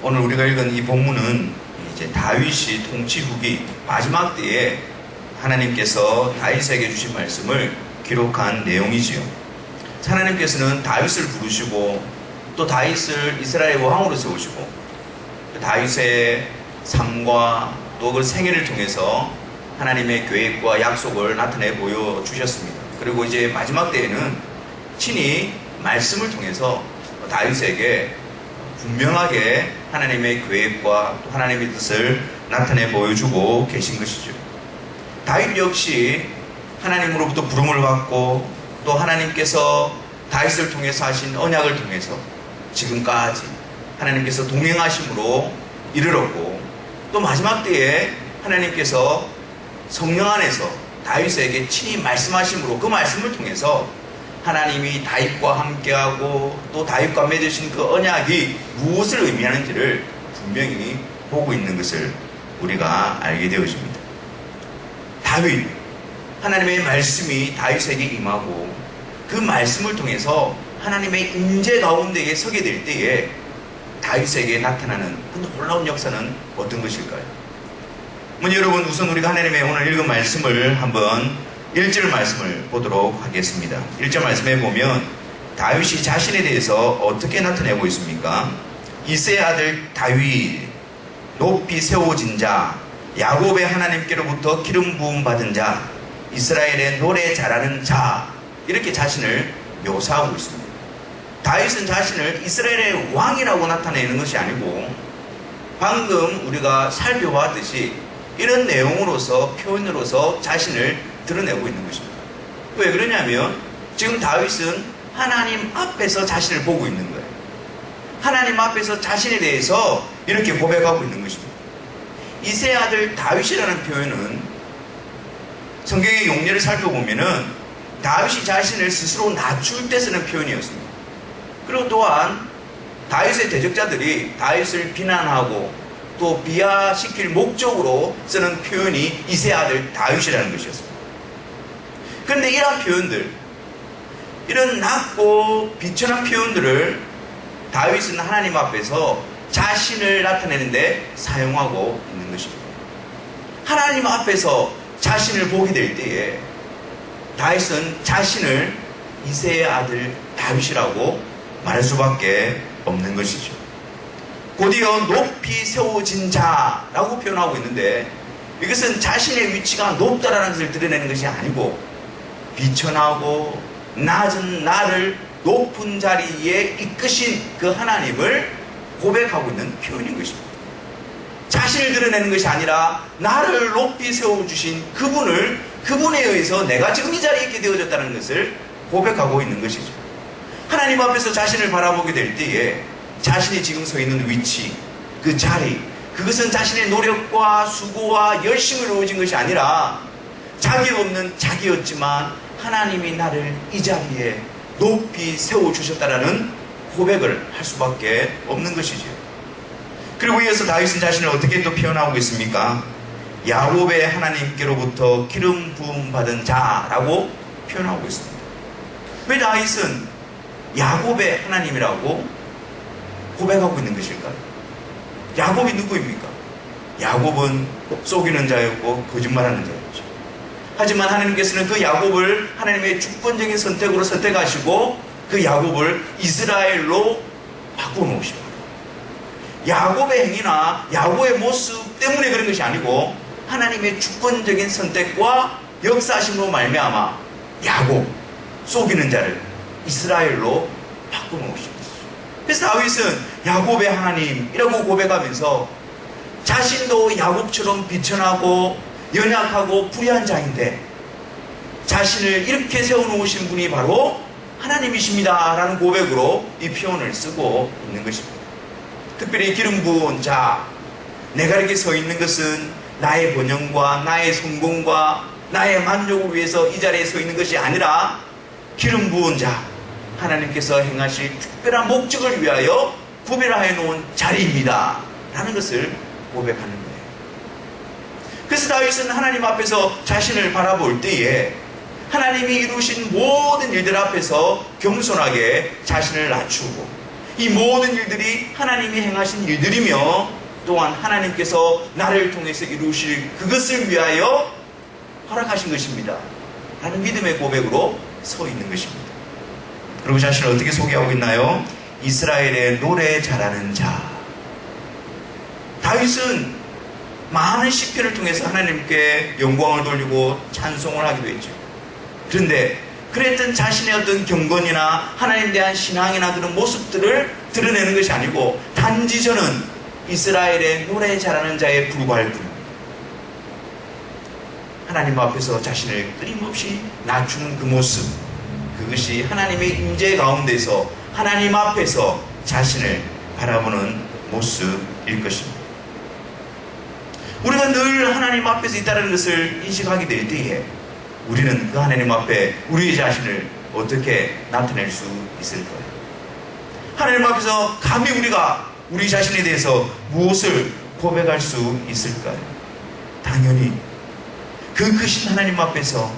오늘 우리가 읽은 이 본문은 이제 다윗이 통치 후기 마지막 때에 하나님께서 다윗에게 주신 말씀을 기록한 내용이지요. 하나님께서는 다윗을 부르시고 또 다윗을 이스라엘 왕으로 세우시고 다윗의 삶과 또 그 생애를 통해서 하나님의 계획과 약속을 나타내 보여주셨습니다. 그리고 이제 마지막 때에는 친히 말씀을 통해서 다윗에게 분명하게 하나님의 계획과 또 하나님의 뜻을 나타내 보여주고 계신 것이죠. 다윗 역시 하나님으로부터 부름을 받고 또 하나님께서 다윗을 통해서 하신 언약을 통해서 지금까지 하나님께서 동행하심으로 이르렀고 또 마지막 때에 하나님께서 성령 안에서 다윗에게 친히 말씀하심으로 그 말씀을 통해서 하나님이 다윗과 함께하고 또 다윗과 맺으신 그 언약이 무엇을 의미하는지를 분명히 보고 있는 것을 우리가 알게 되어집니다. 다윗, 하나님의 말씀이 다윗에게 임하고 그 말씀을 통해서 하나님의 임재 가운데에 서게 될 때에 다윗에게 나타나는 그 놀라운 역사는 어떤 것일까요? 여러분, 우선 우리가 하나님의 오늘 읽은 말씀을 한번 1절 말씀을 보도록 하겠습니다. 1절 말씀에 보면 다윗이 자신에 대해서 어떻게 나타내고 있습니까? 이새의 아들 다윗, 높이 세워진 자, 야곱의 하나님께로부터 기름 부음 받은 자, 이스라엘의 노래 잘하는 자, 이렇게 자신을 묘사하고 있습니다. 다윗은 자신을 이스라엘의 왕이라고 나타내는 것이 아니고 방금 우리가 살펴봤듯이 이런 내용으로서 표현으로서 자신을 드러내고 있는 것입니다. 왜 그러냐면 지금 다윗은 하나님 앞에서 자신을 보고 있는 거예요. 하나님 앞에서 자신에 대해서 이렇게 고백하고 있는 것입니다. 이새의 아들 다윗이라는 표현은 성경의 용례를 살펴보면은 다윗이 자신을 스스로 낮출 때 쓰는 표현이었습니다. 그리고 또한 다윗의 대적자들이 다윗을 비난하고 또 비하시킬 목적으로 쓰는 표현이 이새의 아들 다윗이라는 것이었습니다. 그런데 이런 표현들, 이런 낮고 비천한 표현들을 다윗은 하나님 앞에서 자신을 나타내는데 사용하고 있는 것입니다. 하나님 앞에서 자신을 보게 될 때에 다윗은 자신을 이새의 아들 다윗이라고 말할 수밖에 없는 것이죠. 곧이어 높이 세워진 자라고 표현하고 있는데 이것은 자신의 위치가 높다라는 것을 드러내는 것이 아니고 비천하고 낮은 나를 높은 자리에 이끄신 그 하나님을 고백하고 있는 표현인 것입니다. 자신을 드러내는 것이 아니라 나를 높이 세워주신 그분에 의해서 내가 지금 이 자리에 있게 되어졌다는 것을 고백하고 있는 것이죠. 하나님 앞에서 자신을 바라보게 될 때에 자신이 지금 서 있는 위치, 그 자리, 그것은 자신의 노력과 수고와 열심으로 이루어진 것이 아니라 자격 없는 자기였지만 하나님이 나를 이 자리에 높이 세워주셨다라는 고백을 할 수밖에 없는 것이죠. 그리고 이어서 다윗은 자신을 어떻게 또 표현하고 있습니까? 야곱의 하나님께로부터 기름 부음 받은 자라고 표현하고 있습니다. 왜 다윗은 야곱의 하나님이라고 고백하고 있는 것일까요? 야곱이 누구입니까? 야곱은 속이는 자였고 거짓말하는 자였죠. 하지만 하나님께서는 그 야곱을 하나님의 주권적인 선택으로 선택하시고 그 야곱을 이스라엘로 바꿔놓으십니다. 야곱의 행위나 야곱의 모습 때문에 그런 것이 아니고 하나님의 주권적인 선택과 역사하심으로 말미암아 야곱, 속이는 자를 이스라엘로 바꿔놓으십니다. 그래서 다윗은 야곱의 하나님이라고 고백하면서 자신도 야곱처럼 비천하고 연약하고 불의한 자인데 자신을 이렇게 세워놓으신 분이 바로 하나님이십니다 라는 고백으로 이 표현을 쓰고 있는 것입니다. 특별히 기름 부은 자, 내가 이렇게 서 있는 것은 나의 번영과 나의 성공과 나의 만족을 위해서 이 자리에 서 있는 것이 아니라 기름 부은 자, 하나님께서 행하실 특별한 목적을 위하여 구별하여 놓은 자리입니다 라는 것을 고백하는 거예요. 그래서 다윗은 하나님 앞에서 자신을 바라볼 때에 하나님이 이루신 모든 일들 앞에서 겸손하게 자신을 낮추고 이 모든 일들이 하나님이 행하신 일들이며 또한 하나님께서 나를 통해서 이루실 그것을 위하여 허락하신 것입니다 라는 믿음의 고백으로 서 있는 것입니다. 그리고 자신을 어떻게 소개하고 있나요? 이스라엘의 노래 잘하는 자. 다윗은 많은 시편을 통해서 하나님께 영광을 돌리고 찬송을 하기도 했죠. 그런데 그랬던 자신의 어떤 경건이나 하나님에 대한 신앙이나 그런 모습들을 드러내는 것이 아니고 단지 저는 이스라엘의 노래 잘하는 자에 불과할 뿐입니다. 하나님 앞에서 자신을 끊임없이 낮추는 그 모습, 그것이 하나님의 임재 가운데서 하나님 앞에서 자신을 바라보는 모습일 것입니다. 우리가 늘 하나님 앞에서 있다는 것을 인식하게 될 때에 우리는 그 하나님 앞에 우리 자신을 어떻게 나타낼 수 있을까요? 하나님 앞에서 감히 우리가 우리 자신에 대해서 무엇을 고백할 수 있을까요? 당연히 그 크신 하나님 앞에서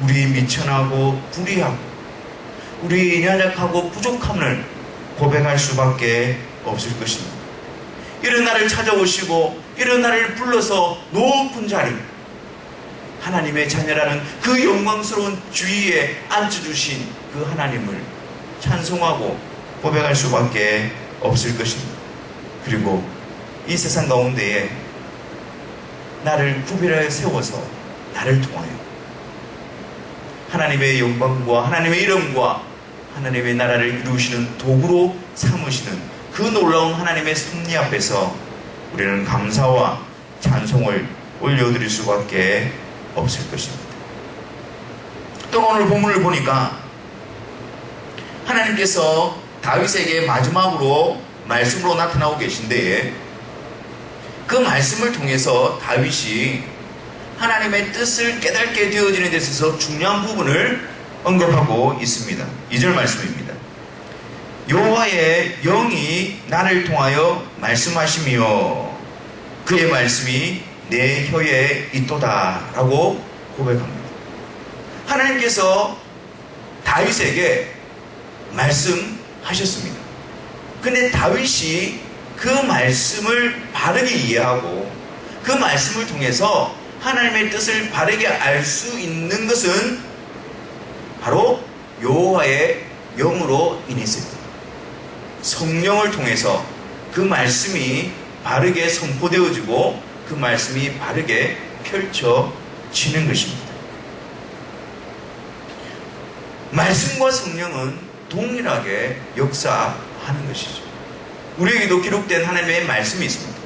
우리의 미천하고 불의하고 우리의 연약하고 부족함을 고백할 수밖에 없을 것입니다. 이런 나를 찾아오시고 이런 나를 불러서 높은 자리, 하나님의 자녀라는 그 영광스러운 주위에 앉혀주신 그 하나님을 찬송하고 고백할 수밖에 없을 것입니다. 그리고 이 세상 가운데에 나를 구별하여 세워서 나를 통하여 하나님의 영광과 하나님의 이름과 하나님의 나라를 이루시는 도구로 삼으시는 그 놀라운 하나님의 섭리 앞에서 우리는 감사와 찬송을 올려드릴 수밖에 없을 것입니다. 또 오늘 본문을 보니까 하나님께서 다윗에게 마지막으로 말씀으로 나타나고 계신데 그 말씀을 통해서 다윗이 하나님의 뜻을 깨닫게 되어지는 데 있어서 중요한 부분을 언급하고 있습니다. 2절 말씀입니다. 여호와의 영이 나를 통하여 말씀하시며 그의 말씀이 내 혀에 있도다 라고 고백합니다. 하나님께서 다윗에게 말씀하셨습니다. 근데 다윗이 그 말씀을 바르게 이해하고 그 말씀을 통해서 하나님의 뜻을 바르게 알 수 있는 것은 바로 여호와의 영으로 인해서입니다. 성령을 통해서 그 말씀이 바르게 선포되어지고 그 말씀이 바르게 펼쳐지는 것입니다. 말씀과 성령은 동일하게 역사하는 것이죠. 우리에게도 기록된 하나님의 말씀이 있습니다.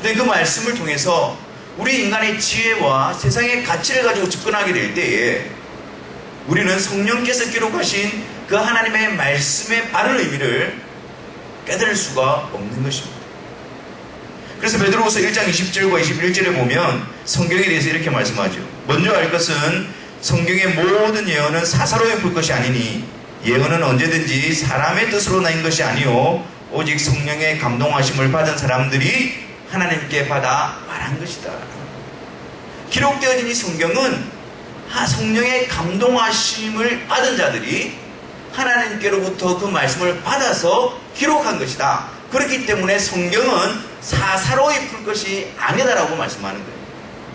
그런데 그 말씀을 통해서 우리 인간의 지혜와 세상의 가치를 가지고 접근하게 될 때에 우리는 성령께서 기록하신 그 하나님의 말씀의 바른 의미를 깨달을 수가 없는 것입니다. 그래서 베드로후서 1장 20절과 21절에 보면 성경에 대해서 이렇게 말씀하죠. 먼저 알 것은 성경의 모든 예언은 사사로이 풀 것이 아니니 예언은 언제든지 사람의 뜻으로 나인 것이 아니요 오직 성령의 감동하심을 받은 사람들이 하나님께 받아 말한 것이다. 기록되어진 이 성경은 성령의 감동하심을 받은 자들이 하나님께로부터 그 말씀을 받아서 기록한 것이다. 그렇기 때문에 성경은 사사로이 풀 것이 아니다라고 말씀하는 거예요.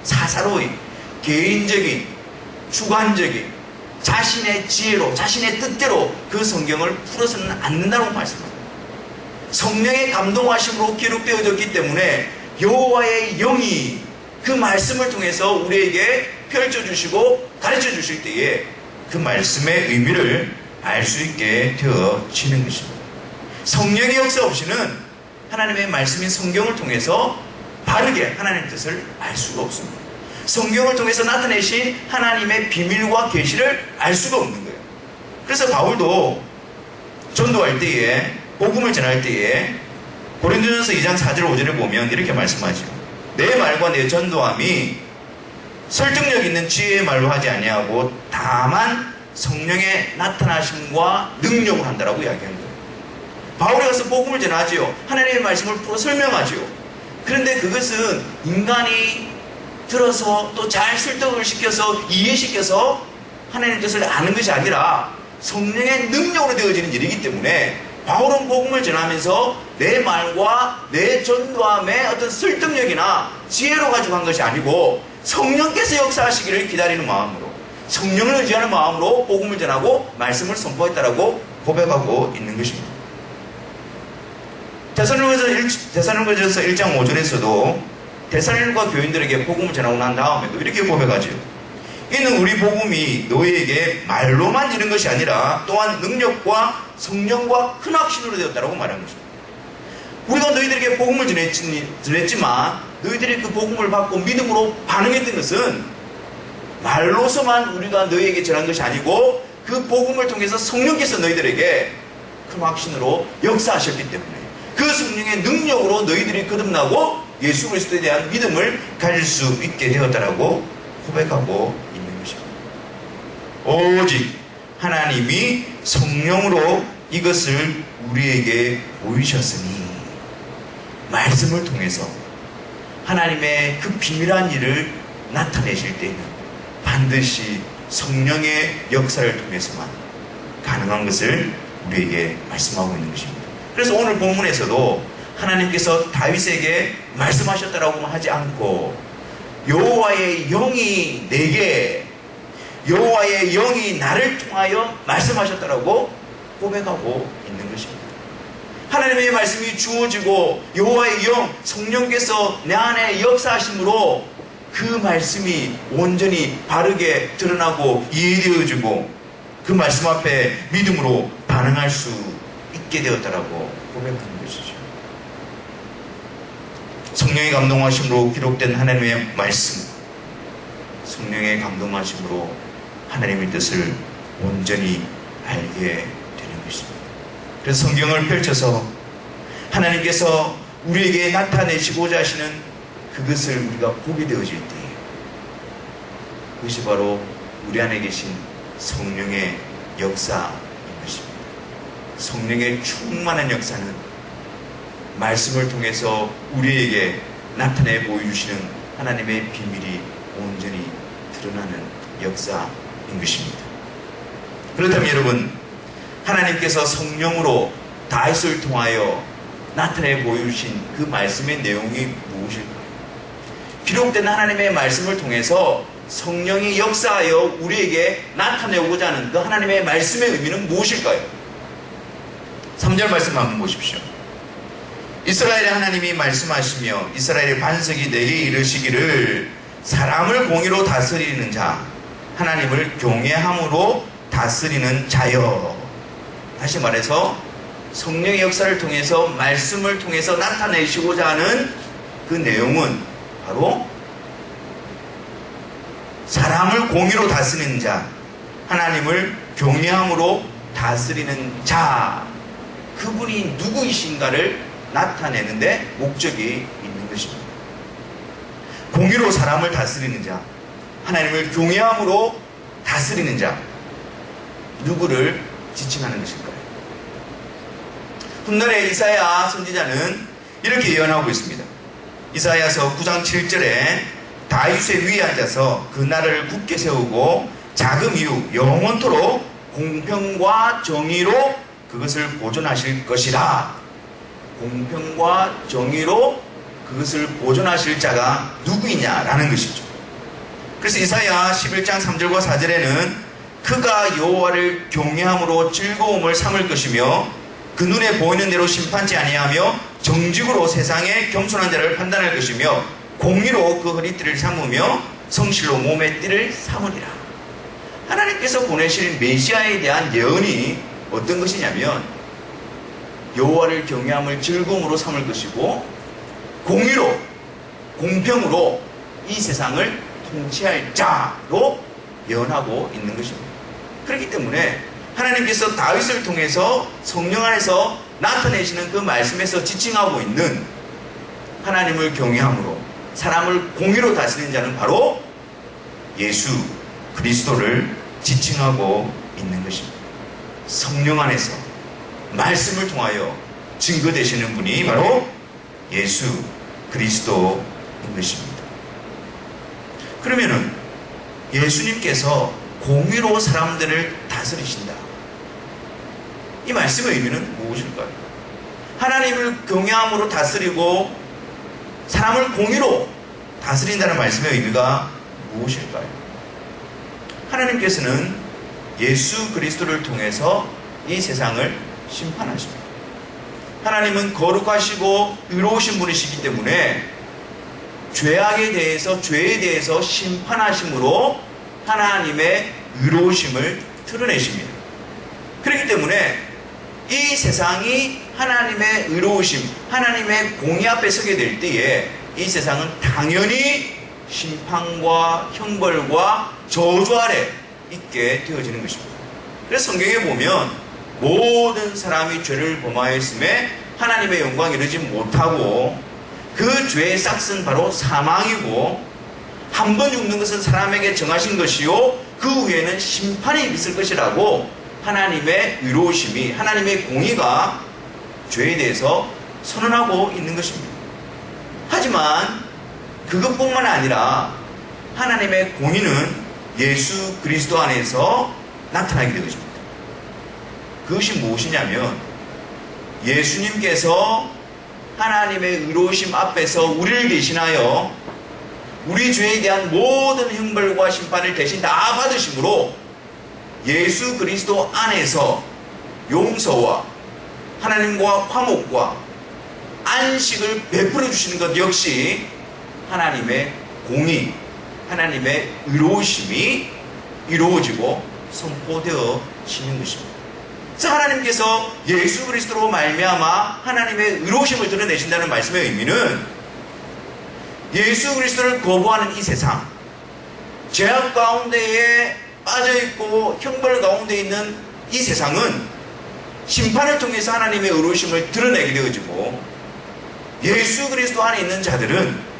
사사로이, 개인적인, 주관적인, 자신의 지혜로, 자신의 뜻대로 그 성경을 풀어서는 않는다고 말씀합니다. 성령의 감동하심으로 기록되어졌기 때문에 여호와의 영이 그 말씀을 통해서 우리에게 펼쳐주시고 가르쳐주실 때에 그 말씀의 의미를 알 수 있게 되어지는 것입니다. 성령의 역사 없이는 하나님의 말씀인 성경을 통해서 바르게 하나님의 뜻을 알 수가 없습니다. 성경을 통해서 나타내신 하나님의 비밀과 계시를 알 수가 없는 거예요. 그래서 바울도 전도할 때에 복음을 전할 때에 고린도전서 2장 4절 5절에 보면 이렇게 말씀하죠. 내 말과 내 전도함이 설득력 있는 지혜의 말로 하지 아니하고 다만 성령의 나타나심과 능력을 한다라고 이야기하는 거예요. 바울이 가서 복음을 전하지요. 하나님의 말씀을 풀어 설명하지요. 그런데 그것은 인간이 들어서 또 잘 설득을 시켜서 이해시켜서 하나님의 뜻을 아는 것이 아니라 성령의 능력으로 되어지는 일이기 때문에 바울은 복음을 전하면서 내 말과 내 전도함의 어떤 설득력이나 지혜로 가지고 한 것이 아니고 성령께서 역사하시기를 기다리는 마음으로, 성령을 의지하는 마음으로 복음을 전하고 말씀을 선포했다라고 고백하고 있는 것입니다. 데살로니가전서 1장 5절에서도 데살로니가 교인들에게 복음을 전하고 난 다음에도 이렇게 고백하죠. 이는 우리 복음이 너희에게 말로만 이른 것이 아니라 또한 능력과 성령과 큰 확신으로 되었다라고 말한 것입니다. 우리가 너희들에게 복음을 전했지만 너희들이 그 복음을 받고 믿음으로 반응했던 것은 말로서만 우리가 너희에게 전한 것이 아니고 그 복음을 통해서 성령께서 너희들에게 큰 확신으로 역사하셨기 때문에 그 성령의 능력으로 너희들이 거듭나고 예수 그리스도에 대한 믿음을 가질 수 있게 되었다라고 고백하고 있는 것입니다. 오직 하나님이 성령으로 이것을 우리에게 보이셨으니 말씀을 통해서 하나님의 그 비밀한 일을 나타내실 때에는 반드시 성령의 역사를 통해서만 가능한 것을 우리에게 말씀하고 있는 것입니다. 그래서 오늘 본문에서도 하나님께서 다윗에게 말씀하셨다라고 하지 않고 여호와의 영이 내게, 여호와의 영이 나를 통하여 말씀하셨다라고 고백하고 있는 것입니다. 하나님의 말씀이 주어지고 여호와의 영, 성령께서 내 안에 역사하심으로 그 말씀이 온전히 바르게 드러나고 이해되어지고 그 말씀 앞에 믿음으로 반응할 수 있게 되었다라고 고백하는 것이죠. 성령의 감동하심으로 기록된 하나님의 말씀, 성령의 감동하심으로 하나님의 뜻을 온전히 알게 되는 것입니다. 그래서 성경을 펼쳐서 하나님께서 우리에게 나타내시고자 하시는 그것을 우리가 보게 되어질 때에 그것이 바로 우리 안에 계신 성령의 역사인 것입니다. 성령의 충만한 역사는 말씀을 통해서 우리에게 나타내 보여주시는 하나님의 비밀이 온전히 드러나는 역사인 것입니다. 그렇다면 여러분, 하나님께서 성령으로 다윗을 통하여 나타내 보여주신 그 말씀의 내용이 무엇일까요? 기록된 하나님의 말씀을 통해서 성령이 역사하여 우리에게 나타내고자 하는 그 하나님의 말씀의 의미는 무엇일까요? 3절 말씀 한번 보십시오. 이스라엘의 하나님이 말씀하시며 이스라엘의 반석이 내게 이르시기를 사람을 공의로 다스리는 자, 하나님을 경외함으로 다스리는 자여. 다시 말해서 성령의 역사를 통해서 말씀을 통해서 나타내시고자 하는 그 내용은 바로 사람을 공의로 다스리는 자, 하나님을 경외함으로 다스리는 자, 그분이 누구이신가를 나타내는데 목적이 있는 것입니다. 공의로 사람을 다스리는 자, 하나님을 경외함으로 다스리는 자, 누구를 지칭하는 것일까요? 훗날에 이사야 선지자는 이렇게 예언하고 있습니다. 이사야서 9장 7절에 다윗의 위에 앉아서 그 나라를 굳게 세우고 자금 이후 영원토록 공평과 정의로 그것을 보존하실 것이라. 공평과 정의로 그것을 보존하실 자가 누구이냐라는 것이죠. 그래서 이사야 11장 3절과 4절에는 그가 여호와를 경외함으로 즐거움을 삼을 것이며 그 눈에 보이는 대로 심판치 아니하며 정직으로 세상의 겸손한 자를 판단할 것이며 공의로 그 허리띠를 삼으며 성실로 몸의 띠를 삼으리라. 하나님께서 보내실 메시아에 대한 예언이 어떤 것이냐면 여호와를 경외함을 즐거움으로 삼을 것이고 공의로, 공평으로 이 세상을 통치할 자로 예언하고 있는 것입니다. 그렇기 때문에 하나님께서 다윗을 통해서 성령 안에서 나타내시는 그 말씀에서 지칭하고 있는 하나님을 경외함으로 사람을 공의로 다스리는 자는 바로 예수 그리스도를 지칭하고 있는 것입니다. 성령 안에서 말씀을 통하여 증거되시는 분이 바로 예수 그리스도인 것입니다. 그러면은 예수님께서 공의로 사람들을 다스리신다. 이 말씀의 의미는 무엇일까요? 하나님을 경외함으로 다스리고 사람을 공의로 다스린다는 말씀의 의미가 무엇일까요? 하나님께서는 예수 그리스도를 통해서 이 세상을 심판하십니다. 하나님은 거룩하시고 의로우신 분이시기 때문에 죄악에 대해서, 죄에 대해서 심판하심으로 하나님의 의로우심을 드러내십니다. 그렇기 때문에 이 세상이 하나님의 의로우심, 하나님의 공의 앞에 서게 될 때에 이 세상은 당연히 심판과 형벌과 저주 아래 있게 되어지는 것입니다. 그래서 성경에 보면 모든 사람이 죄를 범하였음에 하나님의 영광에 이르지 못하고 그 죄의 싹은 바로 사망이고 한 번 죽는 것은 사람에게 정하신 것이요 그 후에는 심판이 있을 것이라고 하나님의 의로우심이, 하나님의 공의가 죄에 대해서 선언하고 있는 것입니다. 하지만 그것뿐만 아니라 하나님의 공의는 예수 그리스도 안에서 나타나게 된 것입니다. 그것이 무엇이냐면 예수님께서 하나님의 의로우심 앞에서 우리를 대신하여 우리 죄에 대한 모든 형벌과 심판을 대신 다 받으심으로 예수 그리스도 안에서 용서와 하나님과 화목과 안식을 베풀어 주시는 것 역시 하나님의 공의, 하나님의 의로우심이 이루어지고 선포되어지는 것입니다. 그래서 하나님께서 예수 그리스도로 말미암아 하나님의 의로우심을 드러내신다는 말씀의 의미는 예수 그리스도를 거부하는 이 세상, 죄악 가운데에 빠져있고 형벌 가운데 있는 이 세상은 심판을 통해서 하나님의 의로우심을 드러내게 되어지고 예수 그리스도 안에 있는 자들은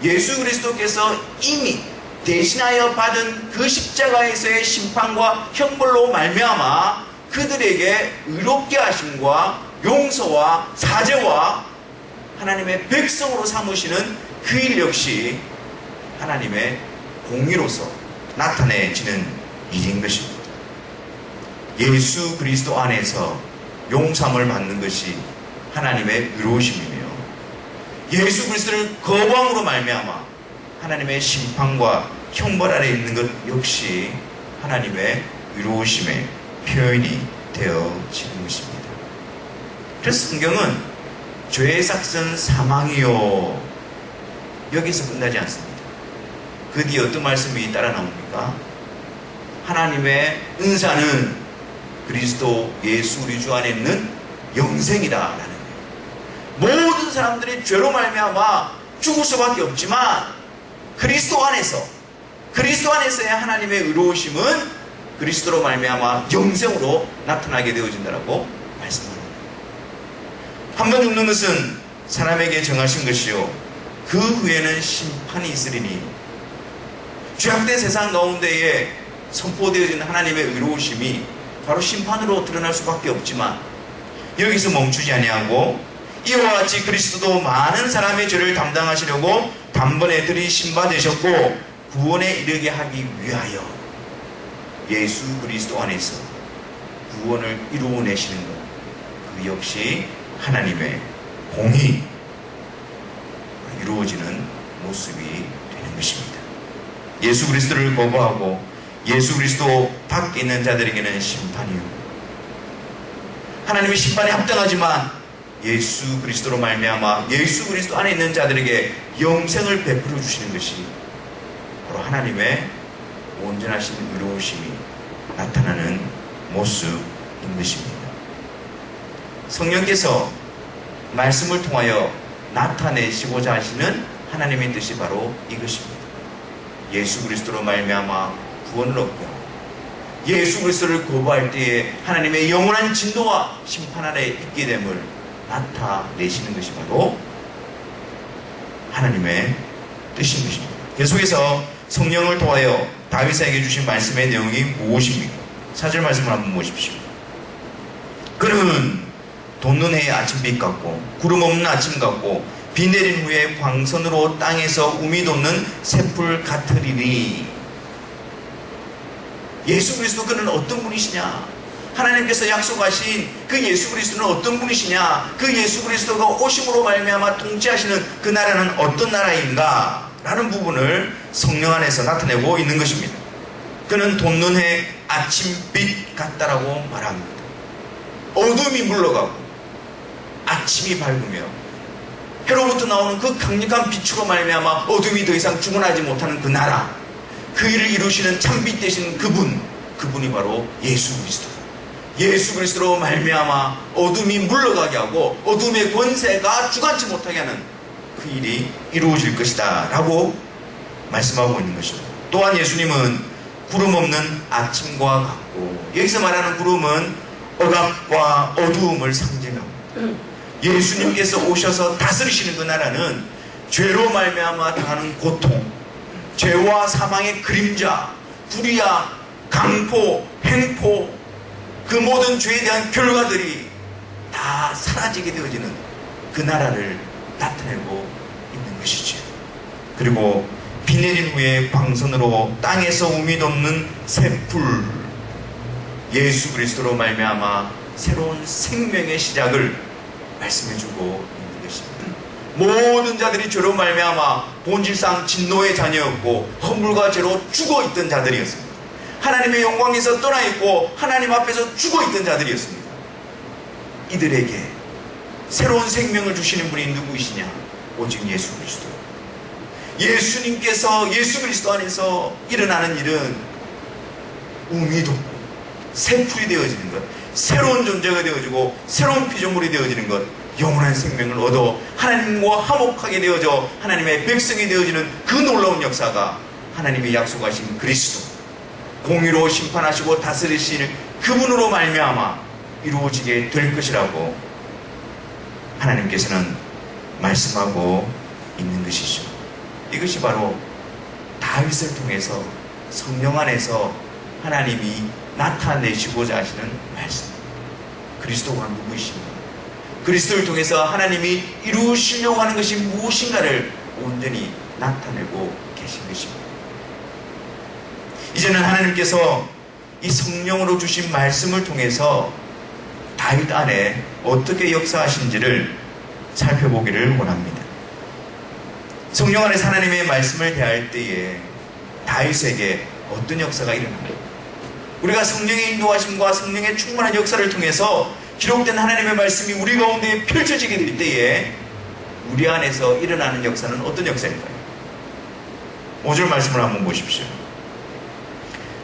예수 그리스도께서 이미 대신하여 받은 그 십자가에서의 심판과 형벌로 말미암아 그들에게 의롭게 하심과 용서와 사죄와 하나님의 백성으로 삼으시는 그 일 역시 하나님의 공의로서 나타내지는 일인 것입니다. 예수 그리스도 안에서 용서함을 받는 것이 하나님의 의로우심이며 예수 그리스도를 거부함으로 말미암아 하나님의 심판과 형벌 아래 있는 것 역시 하나님의 의로우심의 표현이 되어지는 것입니다. 그래서 성경은 죄의 삭은 사망이요 여기서 끝나지 않습니다. 그 뒤에 어떤 말씀이 따라 나옵니까? 하나님의 은사는 그리스도 예수 우리 주 안에 있는 영생이다라는 거예요. 모든 사람들이 죄로 말미암아 죽을 수밖에 없지만 그리스도 안에서의 하나님의 의로우심은 그리스도로 말미암아 영생으로 나타나게 되어진다라고 말씀합니다. 한 번 죽는 것은 사람에게 정하신 것이요 그 후에는 심판이 있으리니 죄악된 세상 가운데에 선포되어진 하나님의 의로우심이 바로 심판으로 드러날 수밖에 없지만 여기서 멈추지 아니하고 이와 같이 그리스도도 많은 사람의 죄를 담당하시려고 단번에 들이신 바 되셨고 구원에 이르게 하기 위하여 예수 그리스도 안에서 구원을 이루어내시는 것, 그 역시 하나님의 공의 이루어지는 모습이 되는 것입니다. 예수 그리스도를 거부하고 예수 그리스도 밖에 있는 자들에게는 심판이요 하나님의 심판에 합당하지만 예수 그리스도로 말미암아 예수 그리스도 안에 있는 자들에게 영생을 베풀어 주시는 것이 바로 하나님의 온전하신 의로우심이 나타나는 모습인 것입니다. 성령께서 말씀을 통하여 나타내시고자 하시는 하나님의 뜻이 바로 이것입니다. 예수 그리스도로 말미암아 구원을 얻고 예수 그리스도를 거부할 때에 하나님의 영원한 진노와 심판 아래 있게 됨을 나타내시는 것이 바로 하나님의 뜻인 것입니다. 계속해서 성령을 통하여 다윗에게 주신 말씀의 내용이 무엇입니까? 4절 말씀을 한번 보십시오. 그는 돋는 해의 아침빛 같고 구름 없는 아침 같고 비 내린 후에 광선으로 땅에서 우미 돋는 새풀 같으리니. 예수 그리스도 그는 어떤 분이시냐? 하나님께서 약속하신 그 예수 그리스도는 어떤 분이시냐, 그 예수 그리스도가 오심으로 말미암아 통치하시는 그 나라는 어떤 나라인가 라는 부분을 성령 안에서 나타내고 있는 것입니다. 그는 돋는 해 아침빛 같다라고 말합니다. 어둠이 물러가고 아침이 밝으며 해로부터 나오는 그 강력한 빛으로 말미암아 어둠이 더 이상 주관하지 못하는 그 나라, 그 일을 이루시는 참빛 되신 그분이 바로 예수 그리스도. 예수 그리스도로 말미암아 어둠이 물러가게 하고 어둠의 권세가 주관치 못하게 하는 그 일이 이루어질 것이다 라고 말씀하고 있는 것입니다. 또한 예수님은 구름 없는 아침과 같고, 여기서 말하는 구름은 억압과 어두움을 상징합니다. 예수님께서 오셔서 다스리시는 그 나라는 죄로 말미암아 당하는 고통, 죄와 사망의 그림자, 불의와 강포, 횡포, 그 모든 죄에 대한 결과들이 다 사라지게 되어지는 그 나라를 나타내고 있는 것이죠. 그리고 비 내린 후에 광선으로 땅에서 우미 돋는 새풀, 예수 그리스도로 말미암아 새로운 생명의 시작을 말씀해주고 있는 것입니다. 모든 자들이 죄로 말미암아 본질상 진노의 자녀였고 허물과 죄로 죽어있던 자들이었습니다. 하나님의 영광에서 떠나있고 하나님 앞에서 죽어있던 자들이었습니다. 이들에게 새로운 생명을 주시는 분이 누구이시냐? 오직 예수 그리스도. 예수님께서 예수 그리스도 안에서 일어나는 일은 우미 돋고 새풀이 되어지는 것, 새로운 존재가 되어지고 새로운 피조물이 되어지는 것, 영원한 생명을 얻어 하나님과 화목하게 되어져 하나님의 백성이 되어지는 그 놀라운 역사가 하나님의 약속하신 그리스도, 공의로 심판하시고 다스리시는 그분으로 말미암아 이루어지게 될 것이라고 하나님께서는 말씀하고 있는 것이죠. 이것이 바로 다윗을 통해서 성령 안에서 하나님이 나타내시고자 하시는 말씀. 그리스도가 누구이신가? 그리스도를 통해서 하나님이 이루시려고 하는 것이 무엇인가를 온전히 나타내고 계신 것입니다. 이제는 하나님께서 이 성령으로 주신 말씀을 통해서 다윗 안에 어떻게 역사하신지를 살펴보기를 원합니다. 성령 안에서 하나님의 말씀을 대할 때에 다윗에게 어떤 역사가 일어납니까? 우리가 성령의 인도하심과 성령의 충만한 역사를 통해서 기록된 하나님의 말씀이 우리 가운데 펼쳐지게 될 때에 우리 안에서 일어나는 역사는 어떤 역사일까요? 5절 말씀을 한번 보십시오.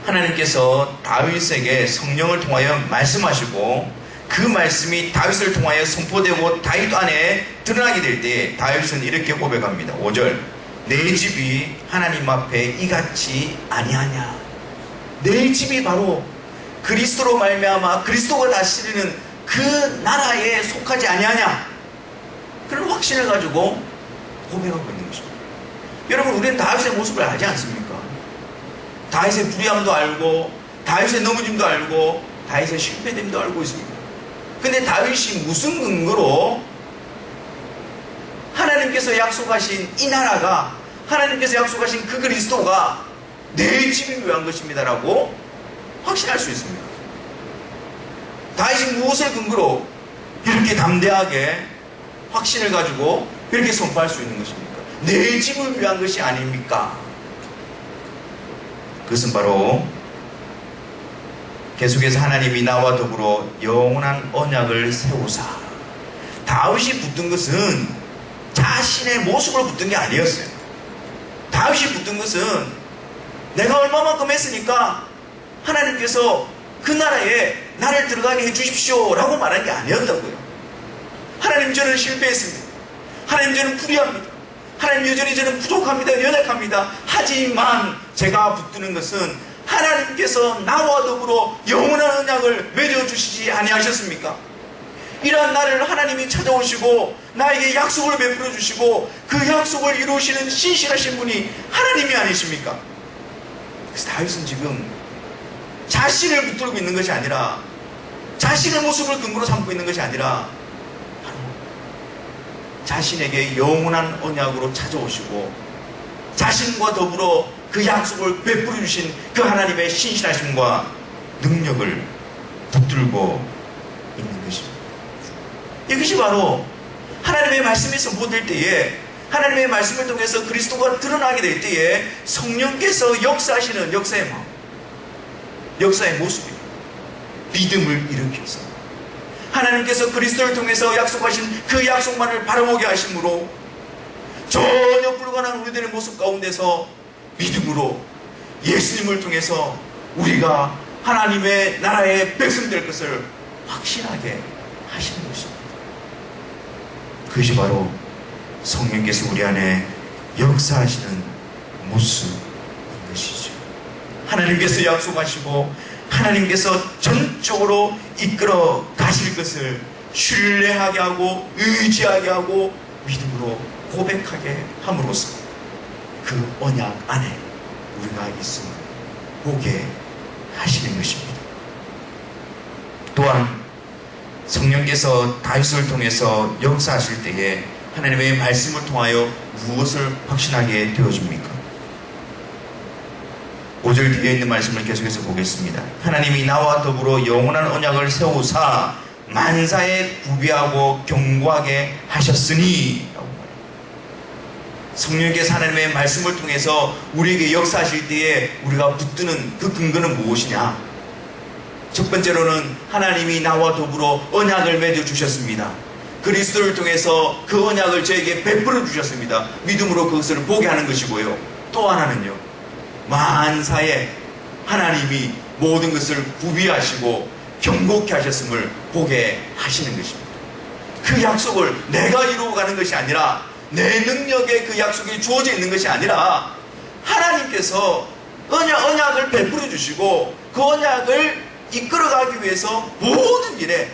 하나님께서 다윗에게 성령을 통하여 말씀하시고 그 말씀이 다윗을 통하여 선포되고 다윗 안에 드러나게 될 때에 다윗은 이렇게 고백합니다. 5절, 내 집이 하나님 앞에 이같이 아니하냐. 내 집이 바로 그리스도로 말미암아 그리스도가 다스리는 그 나라에 속하지 아니하냐. 그런 확신을 가지고 고백하고 있는 것입니다. 여러분, 우리는 다윗의 모습을 알지 않습니까? 다윗의 불의함도 알고 다윗의 넘어짐도 알고 다윗의 실패됨도 알고 있습니다. 근데 다윗이 무슨 근거로 하나님께서 약속하신 이 나라가, 하나님께서 약속하신 그 그리스도가 내 집을 위한 것입니다라고 확신할 수 있습니다. 다윗이 무엇을 근거로 이렇게 담대하게 확신을 가지고 이렇게 선포할 수 있는 것입니까? 내 집을 위한 것이 아닙니까? 그것은 바로 계속해서 하나님이 나와 더불어 영원한 언약을 세우사. 다윗이 붙든 것은 자신의 모습으로 붙든 게 아니었어요. 다윗이 붙든 것은 내가 얼마만큼 했으니까 하나님께서 그 나라에 나를 들어가게 해주십시오 라고 말한 게 아니었다고요. 하나님, 저는 실패했습니다. 하나님, 저는 불의합니다. 하나님, 여전히 저는 부족합니다. 연약합니다. 하지만 제가 붙드는 것은 하나님께서 나와 더불어 영원한 언약을 맺어주시지 아니하셨습니까? 이러한 나를 하나님이 찾아오시고 나에게 약속을 베풀어 주시고 그 약속을 이루시는 신실하신 분이 하나님이 아니십니까? 그래서 다윗은 지금 자신을 붙들고 있는 것이 아니라, 자신의 모습을 근거로 삼고 있는 것이 아니라 바로 자신에게 영원한 언약으로 찾아오시고 자신과 더불어 그 약속을 베풀어 주신 그 하나님의 신실하심과 능력을 붙들고 있는 것입니다. 이것이 바로 하나님의 말씀에서 모될 때에, 하나님의 말씀을 통해서 그리스도가 드러나게 될 때에 성령께서 역사하시는 역사의 마음, 역사의 모습입니다. 믿음을 일으켜서 하나님께서 그리스도를 통해서 약속하신 그 약속만을 바라보게 하심으로 전혀 불가능한 우리들의 모습 가운데서 믿음으로 예수님을 통해서 우리가 하나님의 나라의 백성 될 것을 확신하게 하시는 것입니다. 그것이 바로 성령께서 우리 안에 역사하시는 모습인 것이죠. 하나님께서 약속하시고 하나님께서 전적으로 이끌어 가실 것을 신뢰하게 하고 의지하게 하고 믿음으로 고백하게 함으로써 그 언약 안에 우리가 있음을 보게 하시는 것입니다. 또한 성령께서 다윗을 통해서 역사하실 때에 하나님의 말씀을 통하여 무엇을 확신하게 되어줍니까? 5절 뒤에 있는 말씀을 계속해서 보겠습니다. 하나님이 나와 더불어 영원한 언약을 세우사 만사에 구비하고 견고하게 하셨으니, 성령께서 하나님의 말씀을 통해서 우리에게 역사하실 때에 우리가 붙드는 그 근거는 무엇이냐? 첫 번째로는 하나님이 나와 더불어 언약을 맺어 주셨습니다. 그리스도를 통해서 그 언약을 저에게 베풀어 주셨습니다. 믿음으로 그것을 보게 하는 것이고요. 또 하나는요, 만사에 하나님이 모든 것을 구비하시고 견고케 하셨음을 보게 하시는 것입니다. 그 약속을 내가 이루어가는 것이 아니라, 내 능력에 그 약속이 주어져 있는 것이 아니라 하나님께서 언약을 베풀어 주시고 그 언약을 이끌어가기 위해서 모든 일에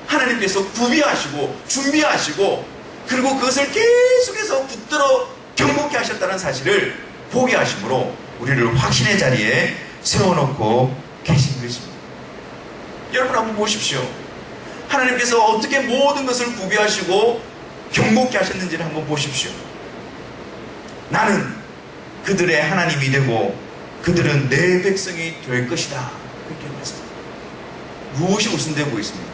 하나님께서 구비하시고 준비하시고 그리고 그것을 계속해서 붙들어 견고케 하셨다는 사실을 보게 하심으로 우리를 확신의 자리에 세워놓고 계신 것입니다. 여러분 한번 보십시오. 하나님께서 어떻게 모든 것을 구비하시고 견고케 하셨는지를 한번 보십시오. 나는 그들의 하나님이 되고 그들은 내 백성이 될 것이다. 그렇게 말씀합니다. 무엇이 우선되고 있습니다?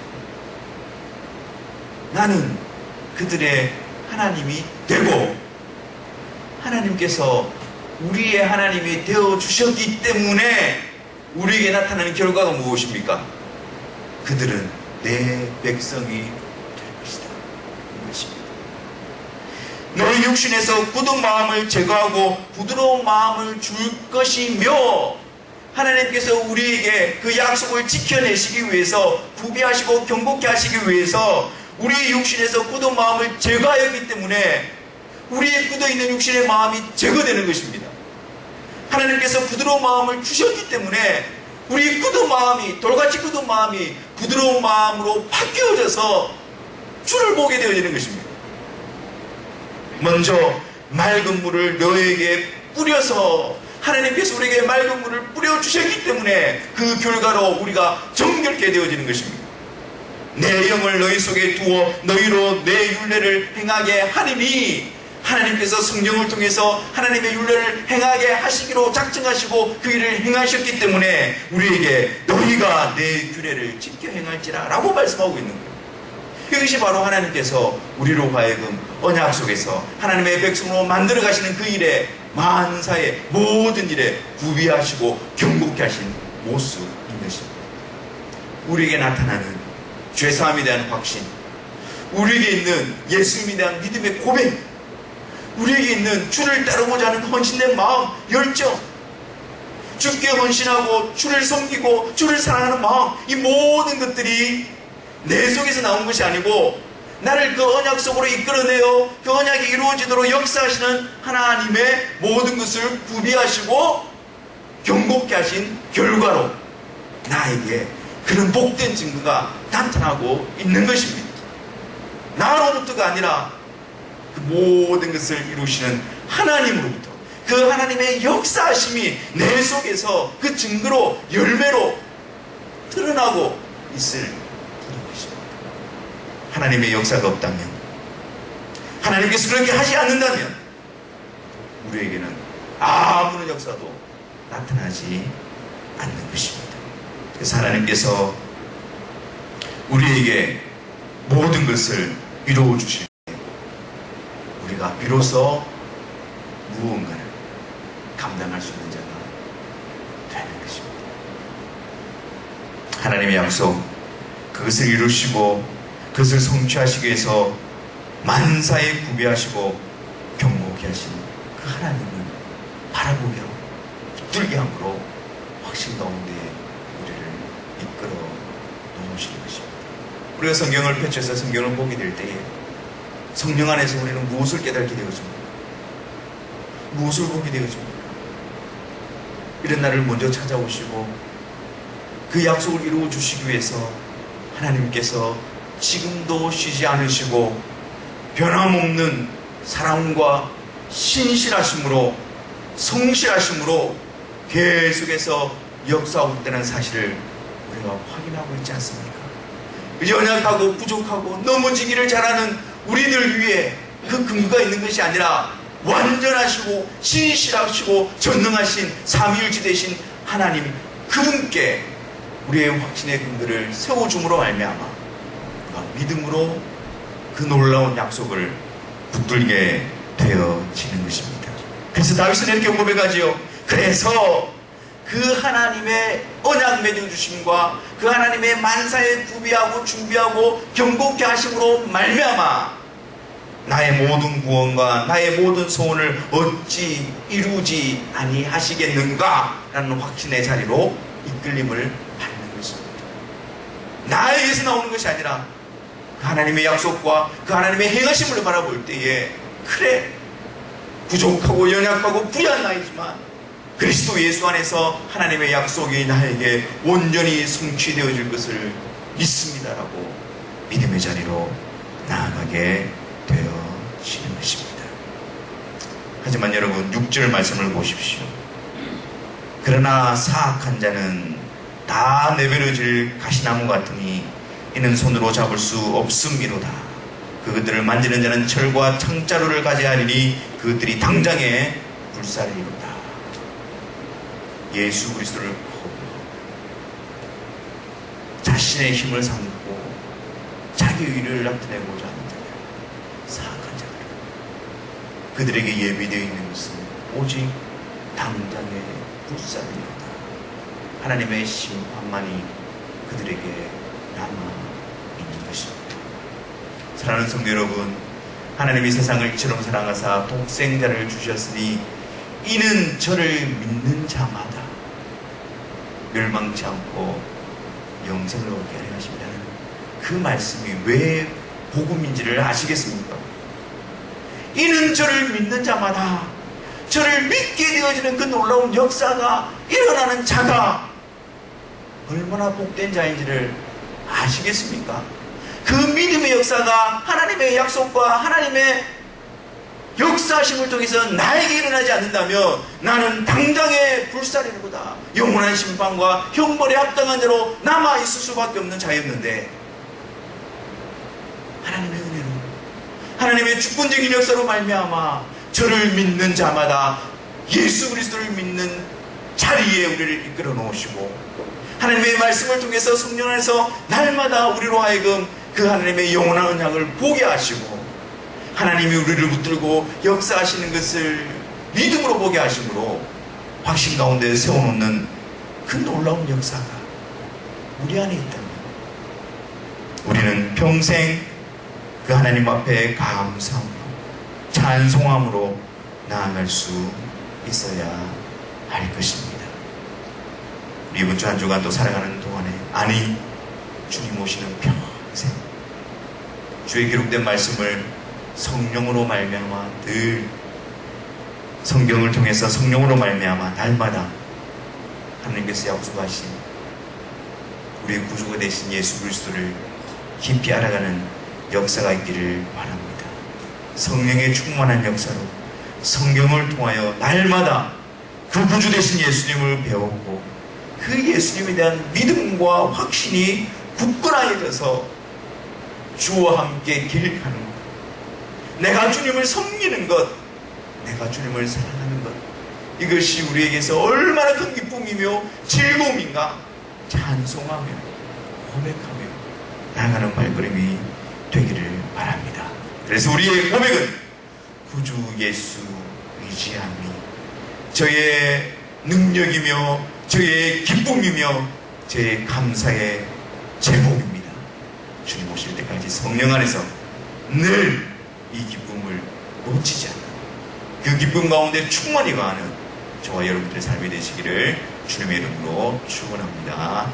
나는 그들의 하나님이 되고 하나님께서 우리의 하나님이 되어주셨기 때문에 우리에게 나타나는 결과가 무엇입니까? 그들은 내 백성이 될 것이다. 이것입니다. 너희 육신에서 굳은 마음을 제거하고 부드러운 마음을 줄 것이며, 하나님께서 우리에게 그 약속을 지켜내시기 위해서 구비하시고 견고케 하시기 위해서 우리의 육신에서 굳은 마음을 제거하였기 때문에 우리의 굳어있는 육신의 마음이 제거되는 것입니다. 하나님께서 부드러운 마음을 주셨기 때문에 우리 굳은 마음이, 돌같이 굳은 마음이 부드러운 마음으로 바뀌어져서 주를 보게 되어지는 것입니다. 먼저 맑은 물을 너에게 뿌려서, 하나님께서 우리에게 맑은 물을 뿌려주셨기 때문에 그 결과로 우리가 정결케 되어지는 것입니다. 내 영을 너희 속에 두어 너희로 내 율례를 행하게 하리니, 하나님께서 성령을 통해서 하나님의 율례를 행하게 하시기로 작정하시고 그 일을 행하셨기 때문에 우리에게 너희가 내 규례를 지켜 행할지라 라고 말씀하고 있는 거예요. 이것이 바로 하나님께서 우리로 하여금 언약 속에서 하나님의 백성으로 만들어 가시는 그 일에, 만사의 모든 일에 구비하시고 견고케 하신 모습인 것입니다. 우리에게 나타나는 죄사함에 대한 확신, 우리에게 있는 예수님에 대한 믿음의 고백, 우리에게 있는 주를 따르고자 하는 헌신된 마음, 열정, 주께 헌신하고 주를 섬기고 주를 사랑하는 마음, 이 모든 것들이 내 속에서 나온 것이 아니고 나를 그 언약 속으로 이끌어내어 그 언약이 이루어지도록 역사하시는 하나님의 모든 것을 구비하시고 견고케 하신 결과로 나에게 그런 복된 증거가 나타나고 있는 것입니다. 나로부터가 아니라 그 모든 것을 이루시는 하나님으로부터 그 하나님의 역사하심이 내 속에서 그 증거로, 열매로 드러나고 있을 뿐인 것입니다. 하나님의 역사가 없다면, 하나님께서 그렇게 하지 않는다면 우리에게는 아무런 역사도 나타나지 않는 것입니다. 그래서 하나님께서 우리에게 모든 것을 이루어 주실 때 우리가 비로소 무언가를 감당할 수 있는 자가 되는 것입니다. 하나님의 약속, 그것을 이루시고 그것을 성취하시기 위해서 만사에 구비하시고 경고케 하시는 그 하나님을 바라보기로 붙들게 함으로 확신 가운데 우리를 이끌어 놓으시는 것입니다. 우리가 성경을 펼쳐서 성경을 보게 될 때에 성령 안에서 우리는 무엇을 깨닫게 되어집니까? 무엇을 보게 되어집니까? 이런 날을 먼저 찾아오시고 그 약속을 이루어 주시기 위해서 하나님께서 지금도 쉬지 않으시고 변함없는 사랑과 신실하심으로 성실하심으로 계속해서 역사하고 있다는 사실을 우리가 확인하고 있지 않습니까? 연약하고 부족하고 넘어지기를 잘하는 우리들 위에 그 근거가 있는 것이 아니라 완전하시고 신실하시고 전능하신 삼위일체 되신 하나님 그분께 우리의 확신의 근거를 세워줌으로 말미암아 우리가 믿음으로 그 놀라운 약속을 붙들게 되어지는 것입니다. 그래서 다윗은 이렇게 고백하지요. 그래서 그 하나님의 언약 맺어주심과 그 하나님의 만사에 구비하고 준비하고 경고케 하심으로 말미암아 나의 모든 구원과 나의 모든 소원을 어찌 이루지 아니하시겠는가 라는 확신의 자리로 이끌림을 받는 것입니다. 나에게서 나오는 것이 아니라 그 하나님의 약속과 그 하나님의 행하심을 바라볼 때에 그래 부족하고 연약하고 불의한 나이지만 그리스도 예수 안에서 하나님의 약속이 나에게 온전히 성취되어질 것을 믿습니다라고 믿음의 자리로 나아가게 되어지는 것입니다. 하지만 여러분 6절 말씀을 보십시오. 그러나 사악한 자는 다 내버려질 가시나무 같으니 이는 손으로 잡을 수 없음이로다. 그것들을 만지는 자는 철과 창자루를 가져야하리니 그것들이 당장에 불사르리로다. 예수 그리스도를 자신의 힘을 삼고 자기 의를 나타내고자 하는 자들, 사악한 자들, 그들에게 예비되어 있는 것은 오직 당장의 불사르리로다. 하나님의 심판만이 그들에게 남아 있는 것입니다. 사랑하는 성도 여러분, 하나님이 세상을 이처럼 사랑하사 독생자를 주셨으니 이는 저를 믿는 자마다 멸망치 않고 영생을 얻게 하려 하십니다는 그 말씀이 왜 복음인지를 아시겠습니까? 이는 저를 믿는 자마다 저를 믿게 되어지는 그 놀라운 역사가 일어나는 자가 얼마나 복된 자인지를 아시겠습니까? 그 믿음의 역사가 하나님의 약속과 하나님의 역사심을 통해서 나에게 일어나지 않는다면 나는 당장의 불사르리로다. 영원한 심판과 형벌에 합당한 자로 남아있을 수밖에 없는 자였는데 하나님의 은혜로 하나님의 주권적인 역사로 말미암아 저를 믿는 자마다 예수 그리스도를 믿는 자리에 우리를 이끌어 놓으시고 하나님의 말씀을 통해서 성령 안에서 날마다 우리로 하여금 그 하나님의 영원한 언약을 보게 하시고 하나님이 우리를 붙들고 역사하시는 것을 믿음으로 보게 하심으로 확신 가운데 세워놓는 그 놀라운 역사가 우리 안에 있다면 우리는 평생 그 하나님 앞에 감사함으로 찬송함으로 나아갈 수 있어야 할 것입니다. 우리 이번 주 한 주간 또 살아가는 동안에 아니 주님 오시는 평생 주의 기록된 말씀을 성령으로 말미암아 늘 성경을 통해서 성령으로 말미암아 날마다 하나님께서 약속하신 우리의 구주가 되신 예수 그리스도를 깊이 알아가는 역사가 있기를 바랍니다. 성령의 충만한 역사로 성경을 통하여 날마다 그 구주 되신 예수님을 배우고 그 예수님에 대한 믿음과 확신이 굳건하여져서 주와 함께 길 가는 것, 내가 주님을 섬기는 것, 내가 주님을 사랑하는 것, 이것이 우리에게서 얼마나 큰 기쁨이며 즐거움인가 찬송하며 고백하며 나아가는 발걸음이 되기를 바랍니다. 그래서 우리의 고백은 구주 예수 의지함이 저의 능력이며 저의 기쁨이며 저의 감사의 제목입니다. 주님 오실 때까지 성령 안에서 늘 이 기쁨을 놓치지 않는 그 기쁨 가운데 충만히 가는 저와 여러분들의 삶이 되시기를 주님의 이름으로 축원합니다.